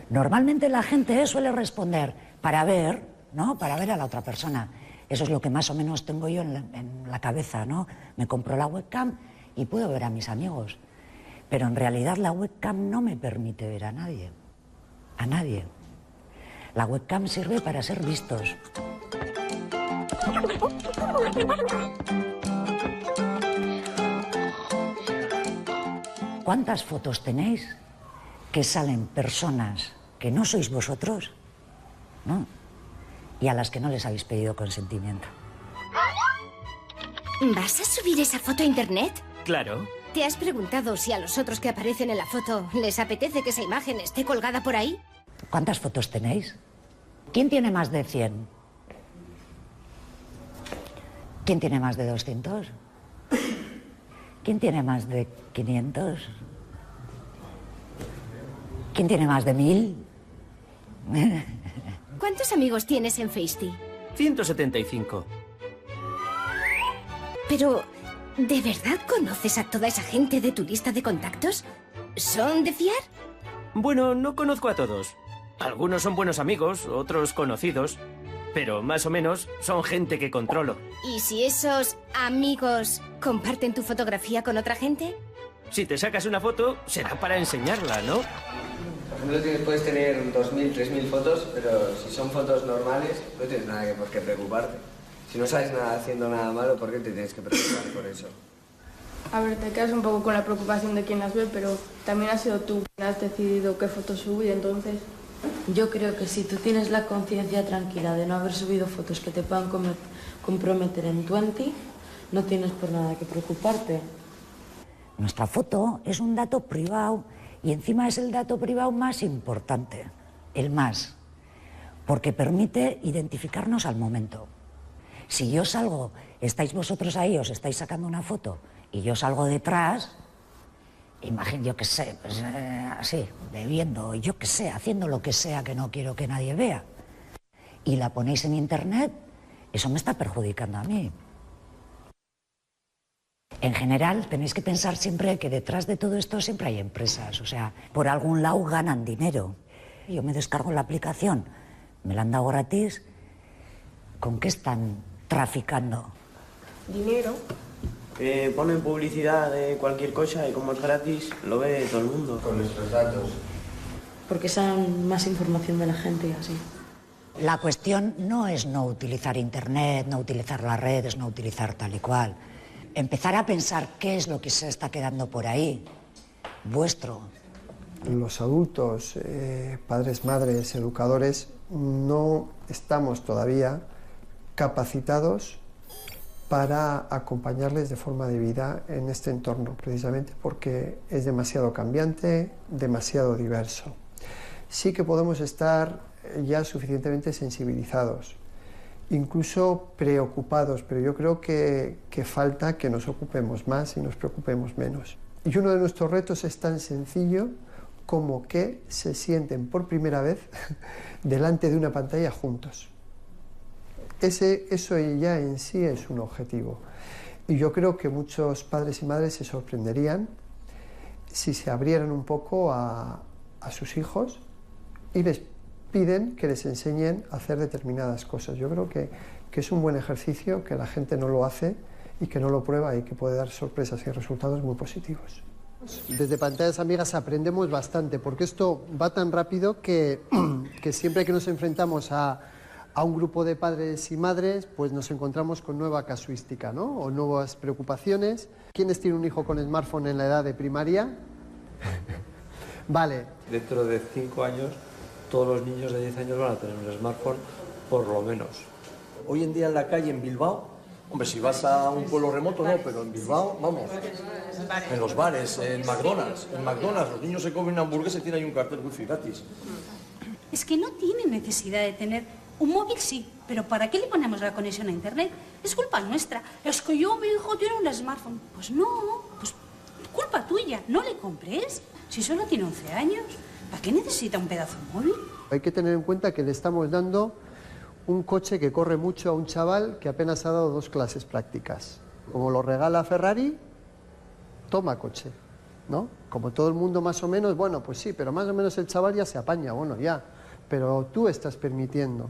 Normalmente la gente suele responder para ver, ¿no? Para ver a la otra persona. Eso es lo que más o menos tengo yo en la cabeza, ¿no? Me compro la webcam y puedo ver a mis amigos. Pero en realidad la webcam no me permite ver a nadie. A nadie. La webcam sirve para ser vistos. ¿Cuántas fotos tenéis que salen personas que no sois vosotros, ¿no? Y a las que no les habéis pedido consentimiento? ¿Vas a subir esa foto a internet? Claro. ¿Te has preguntado si a los otros que aparecen en la foto les apetece que esa imagen esté colgada por ahí? ¿Cuántas fotos tenéis? ¿Quién tiene más de 100? ¿Quién tiene más de 200? ¿Quién tiene más de 500? ¿Quién tiene más de 1000? ¿Cuántos amigos tienes en Facetime? 175. Pero, ¿de verdad conoces a toda esa gente de tu lista de contactos? ¿Son de fiar? Bueno, no conozco a todos. Algunos son buenos amigos, otros conocidos, pero más o menos son gente que controlo. ¿Y si esos amigos comparten tu fotografía con otra gente? Si te sacas una foto, será para enseñarla, ¿no? Por ejemplo, puedes tener 2.000, 3.000 fotos, pero si son fotos normales, no tienes nada por qué preocuparte. Si no sabes nada haciendo nada malo, ¿por qué te tienes que preocupar por eso? A ver, te quedas un poco con la preocupación de quien las ve, pero también has sido tú quien has decidido qué fotos subir, entonces... Yo creo que si tú tienes la conciencia tranquila de no haber subido fotos que te puedan comprometer en 20, no tienes por nada que preocuparte. Nuestra foto es un dato privado y encima es el dato privado más importante, el más, porque permite identificarnos al momento. Si yo salgo, estáis vosotros ahí, os estáis sacando una foto y yo salgo detrás, imagino, yo qué sé, pues así, bebiendo, yo qué sé, haciendo lo que sea que no quiero que nadie vea, y la ponéis en internet, eso me está perjudicando a mí. En general, tenéis que pensar siempre que detrás de todo esto siempre hay empresas, o sea, por algún lado ganan dinero. Yo me descargo la aplicación, me la han dado gratis, ¿con qué están traficando? Dinero. Ponen publicidad de cualquier cosa y como es gratis, lo ve todo el mundo. Con nuestros datos. Porque saben más información de la gente y así. La cuestión no es no utilizar internet, no utilizar las redes, no utilizar tal y cual. Empezar a pensar qué es lo que se está quedando por ahí, vuestro. Los adultos, padres, madres, educadores, no estamos todavía capacitados para acompañarles de forma debida en este entorno, precisamente porque es demasiado cambiante, demasiado diverso. Sí que podemos estar ya suficientemente sensibilizados, incluso preocupados, pero yo creo que falta que nos ocupemos más y nos preocupemos menos. Y uno de nuestros retos es tan sencillo como que se sienten por primera vez delante de una pantalla juntos. Eso ya en sí es un objetivo. Y yo creo que muchos padres y madres se sorprenderían si se abrieran un poco a sus hijos y les piden que les enseñen a hacer determinadas cosas. Yo creo que es un buen ejercicio, que la gente no lo hace y que no lo prueba y que puede dar sorpresas y resultados muy positivos. Desde Pantallas Amigas aprendemos bastante, porque esto va tan rápido que siempre que nos enfrentamos a un grupo de padres y madres, pues nos encontramos con nueva casuística, ¿no? O nuevas preocupaciones. ¿Quiénes tienen un hijo con smartphone en la edad de primaria? Vale. Dentro de 5 años, todos los niños de 10 años van a tener un smartphone, por lo menos. Hoy en día en la calle, en Bilbao, hombre, si vas a un pueblo remoto, no, pero en Bilbao, vamos, en los bares, en McDonald's, los niños se comen una hamburguesa y tienen ahí un cartel wifi gratis. Es que no tienen necesidad de tener un móvil, sí, pero ¿para qué le ponemos la conexión a internet? Es culpa nuestra. Es que mi hijo tiene un smartphone. Pues no, pues culpa tuya, no le compres. Si solo tiene 11 años, ¿para qué necesita un pedazo de móvil? Hay que tener en cuenta que le estamos dando un coche que corre mucho a un chaval que apenas ha dado 2 clases prácticas. Como lo regala Ferrari, toma coche, ¿no? Como todo el mundo más o menos, bueno, pues sí, pero más o menos el chaval ya se apaña, bueno, ya. Pero tú estás permitiendo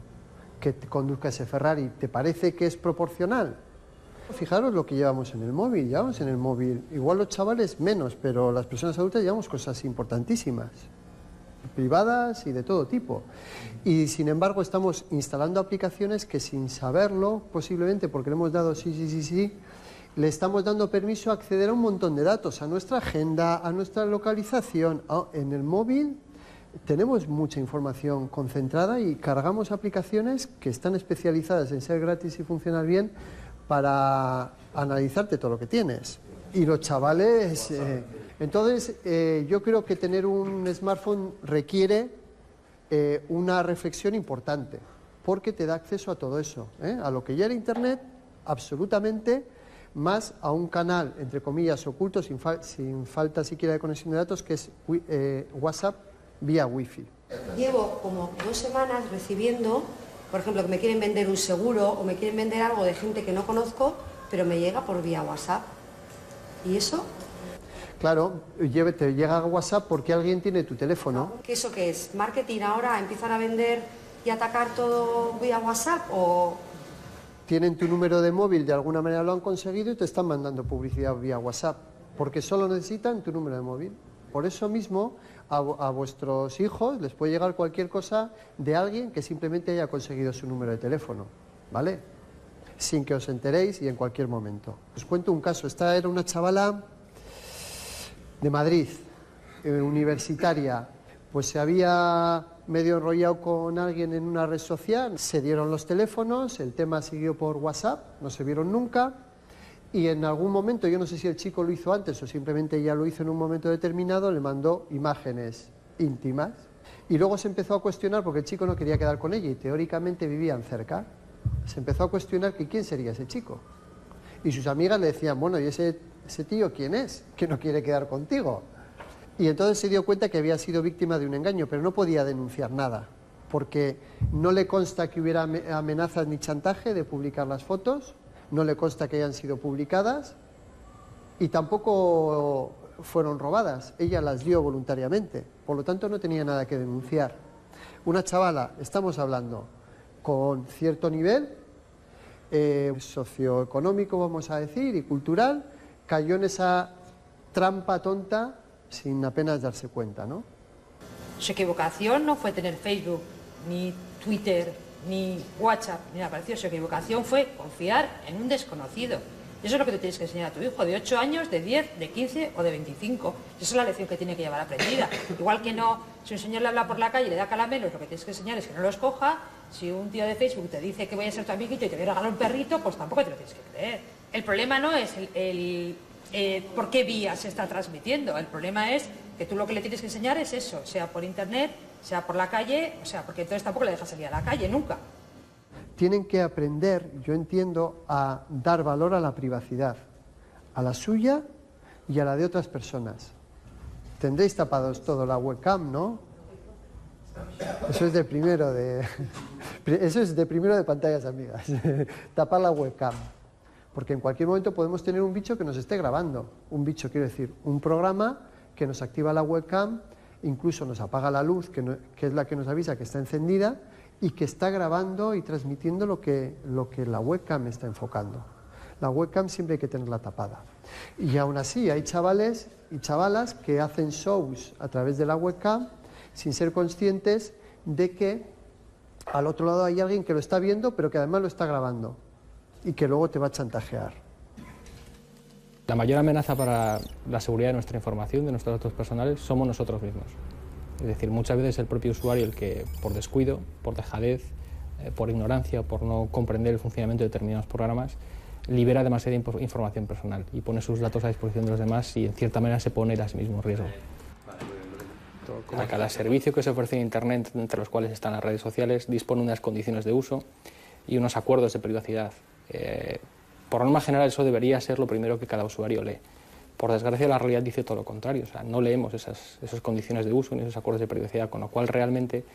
que te conduzca ese Ferrari. ¿Te parece que es proporcional? Fijaros lo que llevamos en el móvil. Llevamos en el móvil, igual los chavales menos, pero las personas adultas llevamos cosas importantísimas, privadas y de todo tipo. Y sin embargo estamos instalando aplicaciones que sin saberlo, posiblemente porque le hemos dado sí, le estamos dando permiso a acceder a un montón de datos, a nuestra agenda, a nuestra localización. En el móvil tenemos mucha información concentrada y cargamos aplicaciones que están especializadas en ser gratis y funcionar bien para analizarte todo lo que tienes. Y los chavales... Entonces, yo creo que tener un smartphone requiere una reflexión importante, porque te da acceso a todo eso, a lo que ya era Internet, absolutamente, más a un canal, entre comillas, oculto, sin falta siquiera de conexión de datos, que es WhatsApp vía Wi-Fi. Llevo como 2 semanas recibiendo, por ejemplo, que me quieren vender un seguro o me quieren vender algo de gente que no conozco, pero me llega por vía WhatsApp. ¿Y eso? Claro, te llega a WhatsApp porque alguien tiene tu teléfono. ¿Qué eso qué es? ¿Marketing ahora? ¿Empezar a vender y atacar todo vía WhatsApp? ¿O tienen tu número de móvil, de alguna manera lo han conseguido y te están mandando publicidad vía WhatsApp? Porque solo necesitan tu número de móvil. Por eso mismo a vuestros hijos les puede llegar cualquier cosa de alguien que simplemente haya conseguido su número de teléfono, ¿vale? Sin que os enteréis y en cualquier momento. Os cuento un caso. Esta era una chavala de Madrid, universitaria, pues se había medio enrollado con alguien en una red social, se dieron los teléfonos, el tema siguió por WhatsApp, no se vieron nunca, y en algún momento, yo no sé si el chico lo hizo antes o simplemente ya lo hizo en un momento determinado, le mandó imágenes íntimas, y luego se empezó a cuestionar, porque el chico no quería quedar con ella y teóricamente vivían cerca, se empezó a cuestionar que quién sería ese chico. Y sus amigas le decían, bueno, ¿y ese tío quién es? Que no quiere quedar contigo. Y entonces se dio cuenta que había sido víctima de un engaño, pero no podía denunciar nada, porque no le consta que hubiera amenazas ni chantaje de publicar las fotos, no le consta que hayan sido publicadas y tampoco fueron robadas. Ella las dio voluntariamente, por lo tanto no tenía nada que denunciar. Una chavala, estamos hablando, con cierto nivel socioeconómico, vamos a decir, y cultural, cayó en esa trampa tonta sin apenas darse cuenta, ¿no? su equivocación no fue tener Facebook, ni Twitter, ni WhatsApp, ni nada parecido. Su equivocación fue confiar en un desconocido. Y eso es lo que tú tienes que enseñar a tu hijo, de 8 años, de 10, de 15 o de 25. Esa es la lección que tiene que llevar aprendida. Igual que no, si un señor le habla por la calle y le da caramelos, lo que tienes que enseñar es que no los coja. Si un tío de Facebook te dice que voy a ser tu amiguito y te voy a regalar un perrito, pues tampoco te lo tienes que creer. El problema no es por qué vías se está transmitiendo. El problema es que tú lo que le tienes que enseñar es eso, sea por internet, sea por la calle, o sea, porque entonces tampoco le dejas salir a la calle, nunca. Tienen que aprender, yo entiendo, a dar valor a la privacidad, a la suya y a la de otras personas. Tendréis tapados todo la webcam, ¿no? Eso es de primero de pantallas amigas, tapar la webcam. Porque en cualquier momento podemos tener un bicho que nos esté grabando. Un bicho, quiero decir, un programa que nos activa la webcam, incluso nos apaga la luz, que es la que nos avisa que está encendida, y que está grabando y transmitiendo lo que la webcam está enfocando. La webcam siempre hay que tenerla tapada. Y aún así hay chavales y chavalas que hacen shows a través de la webcam sin ser conscientes de que al otro lado hay alguien que lo está viendo, pero que además lo está grabando y que luego te va a chantajear. La mayor amenaza para la seguridad de nuestra información, de nuestros datos personales, somos nosotros mismos. Es decir, muchas veces el propio usuario el que, por descuido, por dejadez, por ignorancia, por no comprender el funcionamiento de determinados programas, libera demasiada información personal y pone sus datos a disposición de los demás y, en cierta manera, se pone a sí mismo en riesgo. A cada servicio que se ofrece en Internet, entre los cuales están las redes sociales, dispone unas condiciones de uso y unos acuerdos de privacidad. Por norma general, eso debería ser lo primero que cada usuario lee. Por desgracia, la realidad dice todo lo contrario. O sea, no leemos esas condiciones de uso ni esos acuerdos de privacidad, con lo cual realmente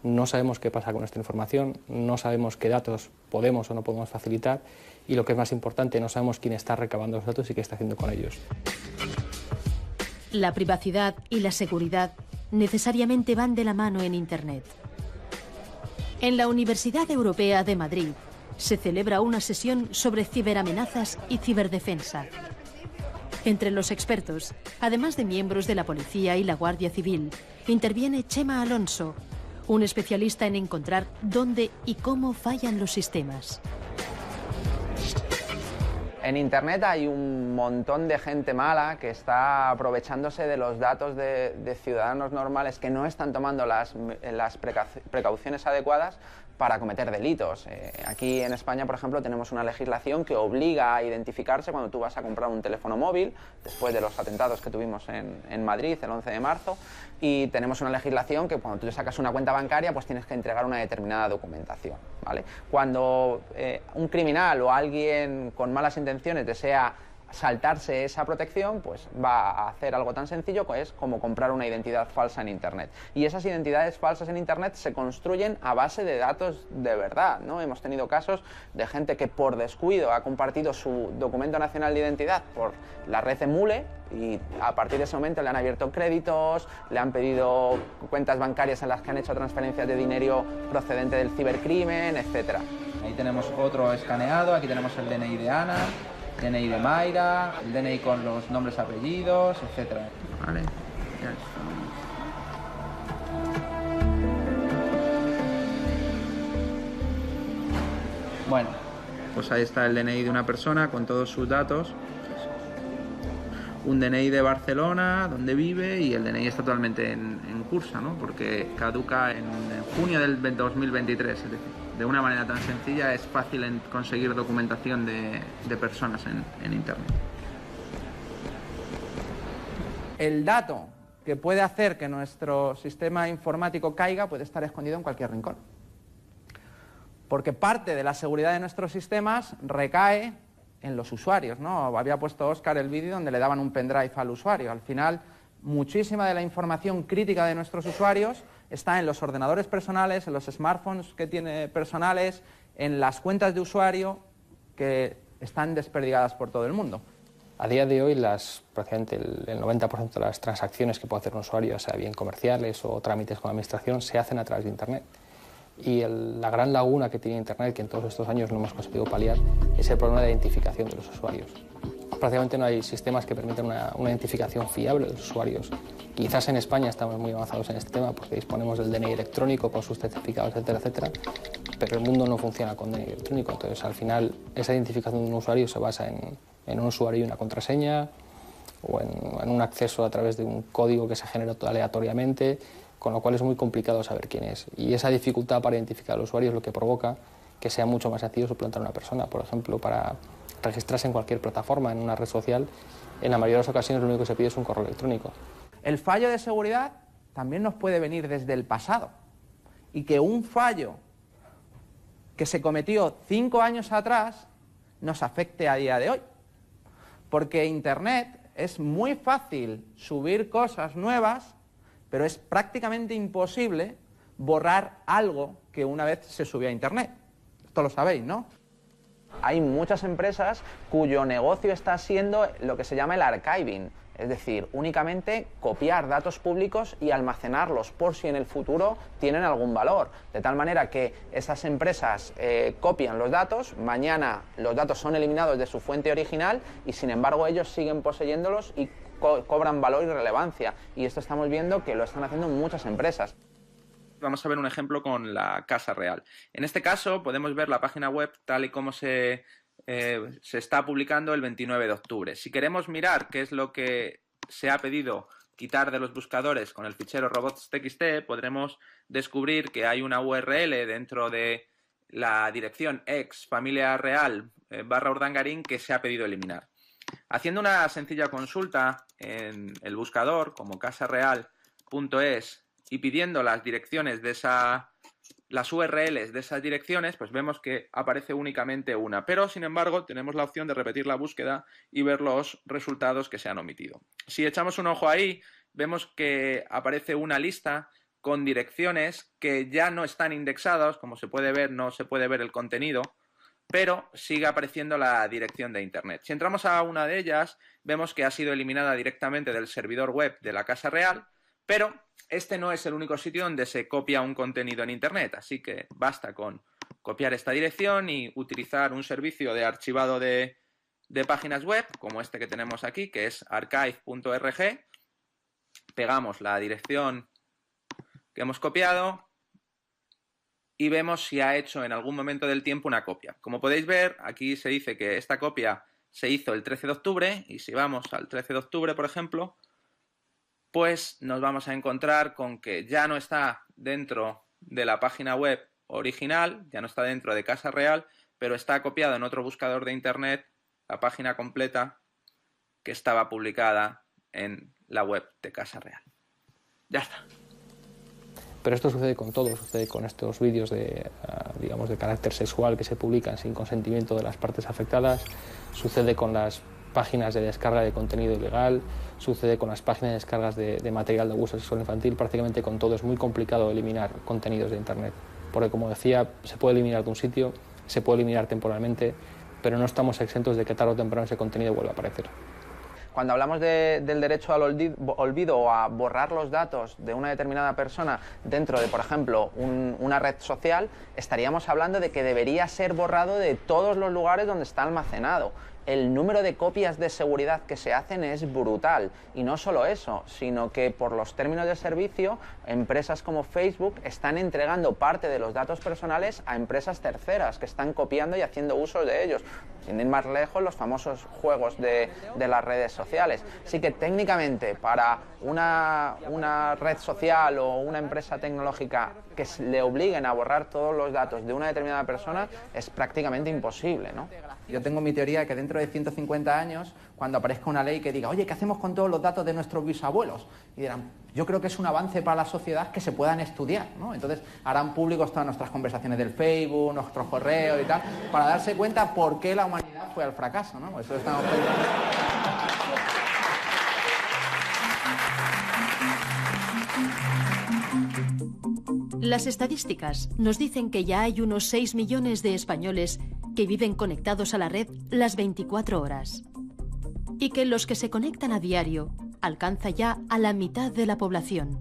no sabemos qué pasa con nuestra información, no sabemos qué datos podemos o no podemos facilitar y, lo que es más importante, no sabemos quién está recabando los datos y qué está haciendo con ellos. La privacidad y la seguridad necesariamente van de la mano en Internet. En la Universidad Europea de Madrid se celebra una sesión sobre ciberamenazas y ciberdefensa. Entre los expertos, además de miembros de la Policía y la Guardia Civil, interviene Chema Alonso, un especialista en encontrar dónde y cómo fallan los sistemas. En Internet hay un montón de gente mala que está aprovechándose de los datos de ciudadanos normales que no están tomando las precauciones adecuadas para cometer delitos. Aquí en España, por ejemplo, tenemos una legislación que obliga a identificarse cuando tú vas a comprar un teléfono móvil, después de los atentados que tuvimos en Madrid el 11 de marzo, y tenemos una legislación que cuando tú sacas una cuenta bancaria, pues tienes que entregar una determinada documentación, ¿vale? Cuando un criminal o alguien con malas intenciones desea saltarse esa protección, pues va a hacer algo tan sencillo como comprar una identidad falsa en Internet. Y esas identidades falsas en Internet se construyen a base de datos de verdad, ¿no? Hemos tenido casos de gente que por descuido ha compartido su documento nacional de identidad por la red Emule y a partir de ese momento le han abierto créditos, le han pedido cuentas bancarias en las que han hecho transferencias de dinero procedente del cibercrimen, etc. Ahí tenemos otro escaneado, aquí tenemos el DNI de Ana, DNI de Mayra, el DNI con los nombres, apellidos, etc. Vale, ya está. Bueno, pues ahí está el DNI de una persona con todos sus datos. Un DNI de Barcelona, donde vive, y el DNI está totalmente en curso, ¿no? Porque caduca en junio del 2023, es decir, de una manera tan sencilla es fácil conseguir documentación de personas en Internet. El dato que puede hacer que nuestro sistema informático caiga puede estar escondido en cualquier rincón. Porque parte de la seguridad de nuestros sistemas recae en los usuarios, ¿no? Había puesto Óscar el vídeo donde le daban un pendrive al usuario. Al final, muchísima de la información crítica de nuestros usuarios está en los ordenadores personales, en los smartphones que tiene personales, en las cuentas de usuario que están desperdigadas por todo el mundo. A día de hoy, prácticamente el 90% de las transacciones que puede hacer un usuario, sea bien comerciales o trámites con la administración, se hacen a través de Internet. Y la gran laguna que tiene Internet, que en todos estos años no hemos conseguido paliar, es el problema de identificación de los usuarios. Prácticamente no hay sistemas que permitan una identificación fiable de los usuarios. Quizás en España estamos muy avanzados en este tema porque disponemos del DNI electrónico con sus certificados, etcétera, etcétera, pero el mundo no funciona con DNI electrónico. Entonces, al final, esa identificación de un usuario se basa en un usuario y una contraseña o en un acceso a través de un código que se genera aleatoriamente, con lo cual es muy complicado saber quién es. Y esa dificultad para identificar al usuario es lo que provoca que sea mucho más sencillo suplantar a una persona. Por ejemplo, para registrarse en cualquier plataforma, en una red social, en la mayoría de las ocasiones lo único que se pide es un correo electrónico. El fallo de seguridad también nos puede venir desde el pasado. Y que un fallo que se cometió 5 años atrás nos afecte a día de hoy. Porque Internet es muy fácil subir cosas nuevas, pero es prácticamente imposible borrar algo que una vez se subió a Internet. Esto lo sabéis, ¿no? Hay muchas empresas cuyo negocio está siendo lo que se llama el archiving, es decir, únicamente copiar datos públicos y almacenarlos por si en el futuro tienen algún valor. De tal manera que esas empresas copian los datos, mañana los datos son eliminados de su fuente original y sin embargo ellos siguen poseyéndolos y cobran valor y relevancia. Y esto estamos viendo que lo están haciendo muchas empresas. Vamos a ver un ejemplo con la Casa Real. En este caso podemos ver la página web tal y como se está publicando el 29 de octubre. Si queremos mirar qué es lo que se ha pedido quitar de los buscadores con el fichero robots.txt, podremos descubrir que hay una URL dentro de la dirección ex_familiareal/Urdangarín que se ha pedido eliminar. Haciendo una sencilla consulta en el buscador como casareal.es y pidiendo las direcciones de las URLs de esas direcciones, pues vemos que aparece únicamente una. Pero, sin embargo, tenemos la opción de repetir la búsqueda y ver los resultados que se han omitido. Si echamos un ojo ahí, vemos que aparece una lista con direcciones que ya no están indexadas. Como se puede ver, no se puede ver el contenido, pero sigue apareciendo la dirección de Internet. Si entramos a una de ellas, vemos que ha sido eliminada directamente del servidor web de la Casa Real, pero este no es el único sitio donde se copia un contenido en Internet, así que basta con copiar esta dirección y utilizar un servicio de archivado de páginas web, como este que tenemos aquí, que es archive.org. Pegamos la dirección que hemos copiado y vemos si ha hecho en algún momento del tiempo una copia. Como podéis ver, aquí se dice que esta copia se hizo el 13 de octubre y si vamos al 13 de octubre, por ejemplo, pues nos vamos a encontrar con que ya no está dentro de la página web original, ya no está dentro de Casa Real, pero está copiado en otro buscador de Internet la página completa que estaba publicada en la web de Casa Real. Ya está. Pero esto sucede con todo, sucede con estos vídeos digamos, de carácter sexual que se publican sin consentimiento de las partes afectadas, sucede con las páginas de descarga de contenido ilegal, sucede con las páginas de descargas de material de abuso sexual infantil, prácticamente con todo. Es muy complicado eliminar contenidos de Internet, porque como decía, se puede eliminar de un sitio, se puede eliminar temporalmente, pero no estamos exentos de que tarde o temprano ese contenido vuelva a aparecer. Cuando hablamos del derecho al olvido o a borrar los datos de una determinada persona dentro de, por ejemplo, una red social, estaríamos hablando de que debería ser borrado de todos los lugares donde está almacenado. El número de copias de seguridad que se hacen es brutal, y no solo eso, sino que por los términos de servicio, empresas como Facebook están entregando parte de los datos personales a empresas terceras que están copiando y haciendo uso de ellos. Sin ir más lejos, los famosos juegos de las redes sociales. Así que técnicamente para una red social o una empresa tecnológica que le obliguen a borrar todos los datos de una determinada persona es prácticamente imposible, ¿no? Yo tengo mi teoría de que dentro de 150 años, cuando aparezca una ley que diga, oye, ¿qué hacemos con todos los datos de nuestros bisabuelos? Y dirán, yo creo que es un avance para la sociedad que se puedan estudiar, ¿no? Entonces harán públicos todas nuestras conversaciones del Facebook, nuestros correos y tal, para darse cuenta por qué la humanidad fue al fracaso, ¿no? Eso estamos pensando. Las estadísticas nos dicen que ya hay unos 6 millones de españoles que viven conectados a la red las 24 horas. Y que los que se conectan a diario alcanza ya a la mitad de la población.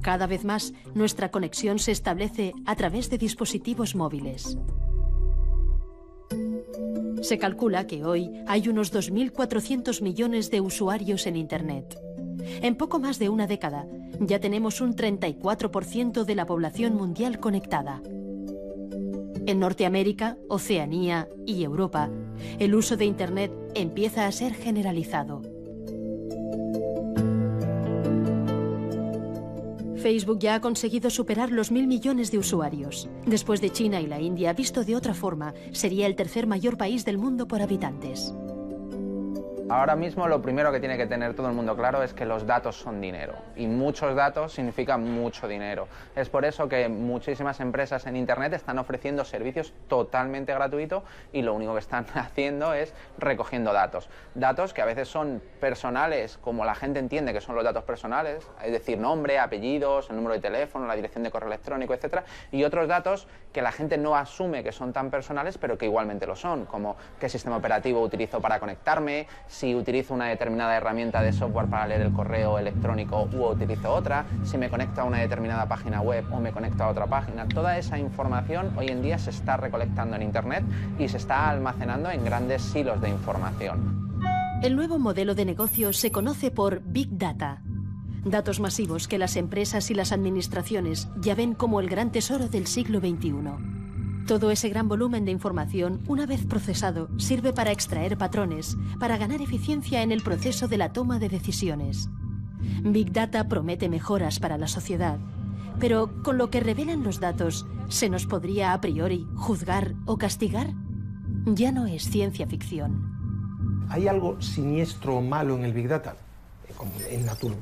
Cada vez más, nuestra conexión se establece a través de dispositivos móviles. Se calcula que hoy hay unos 2.400 millones de usuarios en Internet. En poco más de una década, ya tenemos un 34% de la población mundial conectada. En Norteamérica, Oceanía y Europa, el uso de Internet empieza a ser generalizado. Facebook ya ha conseguido superar los 1.000 millones de usuarios. Después de China y la India, visto de otra forma, sería el tercer mayor país del mundo por habitantes. Ahora mismo lo primero que tiene que tener todo el mundo claro es que los datos son dinero, y muchos datos significan mucho dinero. Es por eso que muchísimas empresas en Internet están ofreciendo servicios totalmente gratuitos y lo único que están haciendo es recogiendo datos. Datos que a veces son personales, como la gente entiende que son los datos personales, es decir, nombre, apellidos, el número de teléfono, la dirección de correo electrónico, etc. Y otros datos que la gente no asume que son tan personales, pero que igualmente lo son, como qué sistema operativo utilizo para conectarme, si utilizo una determinada herramienta de software para leer el correo electrónico u utilizo otra, si me conecto a una determinada página web o me conecto a otra página. Toda esa información hoy en día se está recolectando en Internet y se está almacenando en grandes silos de información. El nuevo modelo de negocio se conoce por Big Data. Datos masivos que las empresas y las administraciones ya ven como el gran tesoro del siglo XXI. Todo ese gran volumen de información, una vez procesado, sirve para extraer patrones, para ganar eficiencia en el proceso de la toma de decisiones. Big Data promete mejoras para la sociedad, pero con lo que revelan los datos, ¿se nos podría a priori juzgar o castigar? Ya no es ciencia ficción. ¿Hay algo siniestro o malo en el Big Data?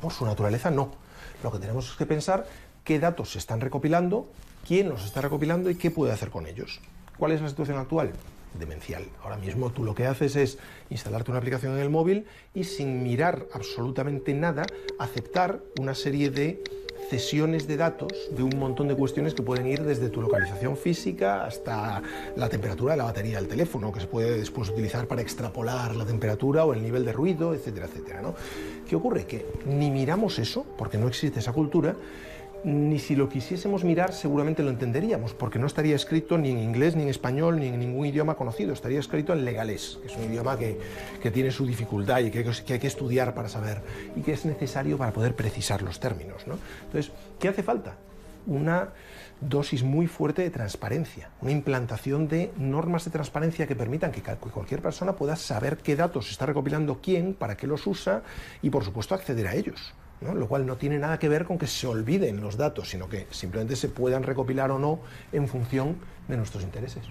Por su naturaleza, no. Lo que tenemos es que pensar qué datos se están recopilando, quién los está recopilando y qué puede hacer con ellos. ¿Cuál es la situación actual? Demencial. Ahora mismo tú lo que haces es instalarte una aplicación en el móvil y sin mirar absolutamente nada, aceptar una serie de cesiones de datos de un montón de cuestiones que pueden ir desde tu localización física hasta la temperatura de la batería del teléfono, que se puede después utilizar para extrapolar la temperatura o el nivel de ruido, etcétera, etcétera, ¿no? ¿Qué ocurre? Que ni miramos eso, porque no existe esa cultura, ni si lo quisiésemos mirar seguramente lo entenderíamos, porque no estaría escrito ni en inglés, ni en español, ni en ningún idioma conocido, estaría escrito en legalés, que es un idioma que tiene su dificultad y que hay que estudiar para saber, y que es necesario para poder precisar los términos, ¿no? Entonces, ¿qué hace falta? Una dosis muy fuerte de transparencia, una implantación de normas de transparencia que permitan que cualquier persona pueda saber qué datos está recopilando quién, para qué los usa y, por supuesto, acceder a ellos, ¿no? Lo cual no tiene nada que ver con que se olviden los datos, sino que simplemente se puedan recopilar o no en función de nuestros intereses.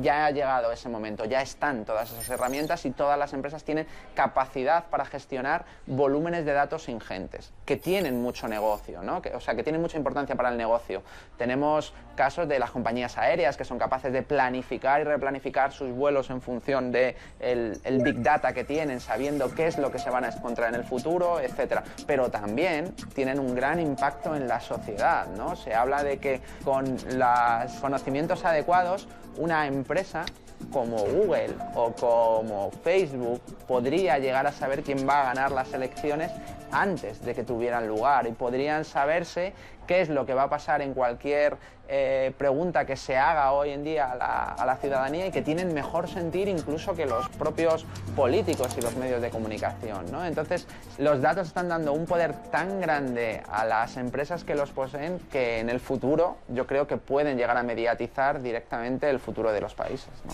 Ya ha llegado ese momento, ya están todas esas herramientas y todas las empresas tienen capacidad para gestionar volúmenes de datos ingentes, que tienen mucho negocio, ¿no? que tienen mucha importancia para el negocio. Tenemos casos de las compañías aéreas que son capaces de planificar y replanificar sus vuelos en función de el big data que tienen, sabiendo qué es lo que se van a encontrar en el futuro, etcétera. Pero también tienen un gran impacto en la sociedad, ¿no? Se habla de que con los conocimientos adecuados, una empresa como Google o como Facebook podría llegar a saber quién va a ganar las elecciones antes de que tuvieran lugar, y podrían saberse qué es lo que va a pasar en cualquier pregunta que se haga hoy en día a la ciudadanía, y que tienen mejor sentir incluso que los propios políticos y los medios de comunicación, ¿no? Entonces, los datos están dando un poder tan grande a las empresas que los poseen que en el futuro yo creo que pueden llegar a mediatizar directamente el futuro de los países, ¿no?